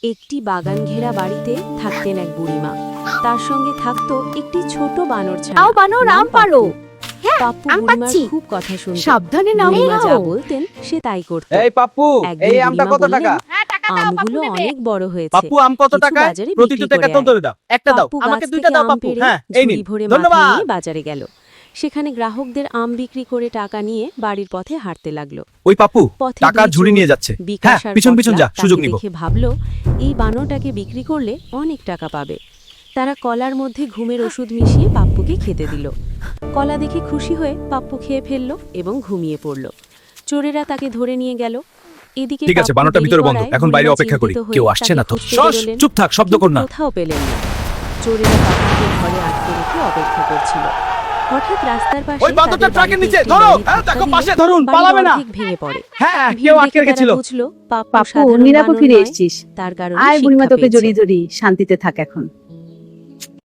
একটি বাগান ঘেরা বাড়িতে থাকতেন এক বুড়িমা। তার সঙ্গে থাকতো একটি ছোট বানর ছানা। আও বানর নাম আম পারো। পাপ্পু। পাপ্পু আম বুড়িমার পাচ্ছি। খুব কথা শুনতো। সাবধানে নাও বুড়িমা যা নাও। বলতেন সে তাই করত। এই পাপ্পু, একদিন এই আমটা বুড়িমা কত টাকা? বললেন, আমগুলো অনেক বড় হয়েছে। পাপ্পু, আম কত কিছু টাকায়? বাজারে প্রতিটা বিক্রি টাকা করে তো আয়। ধরে দাও। একটা দাও, পাপ্পু আমাকে গাছ দুইটা থেকে দাও আম পাপ্পু। পেড়ে হ্যাঁ, এই ঝুড়ি নিন। ভরে মাথায় ধন্যবাদ। নিয়ে বাজারে গেল। সেখানে গ্রাহকদের আম বিক্রি করে টাকা নিয়ে বাড়ির পথে হাঁটতে লাগলো। ওই পাপ্পু, পথে টাকার দুই ঝুড়ি চোর, নিয়ে যাচ্ছে। বিকাশ হ্যাঁ, আর পিছন পিছন পটলা যা, সুযোগ তাকে নিব। দেখে ভাবলো এই বানরটাকে বিক্রি করলে অনেক টাকা পাবে। তারা কলার মধ্যে ঘুমের ওষুধ মিশিয়ে পাপ্পুকে খেতে দিল। কলা দেখে খুশি হয়ে পাপ্পু খেয়ে ফেলল এবং ঘুমিয়ে পড়ল। চোরেরা তাকে ধরে নিয়ে গেল। এদিকে ঠিক আছে, পাপ্পু বানরটা দেরি ভিতরে বন্ধ। করায় এখন বাইরে বুড়িমা অপেক্ষা করি। চিন্তিত হয়ে কেউ আসছে তাকে না তো? খুঁজতে শশ, বেরোলেন, চুপ থাক, শব্দ কিন্তু কর না। কোথাও পেলেন না। চোরেরা পাপ্পুকে ঘরে আটকে রেখে অপেক্ষা করছিল। হঠাৎ রাস্তার পাশে ওই বাঁদরটা তাদের ট্রাকের বাড়িতে নিচে একটি ধরো। লরি হ্যাঁ, ধাক্কা দেখো দিলে পাশে ধরুন, বাড়ির পালাবে না। অর্ধেক ভেঙে পড়ে। হ্যাঁ, ভিড় কেউ দেখে আটকে তারা রেখেছিল। বুঝলো পাপ্পু পাপ্পু সাধারণ নিরাপদ বানর ফিরে নয়, এসেছিস। তার কারণে আয় বুড়িমা শিক্ষা তোকে পেয়েছে। জড়িয়ে ধরি, শান্তিতে থাক এখন।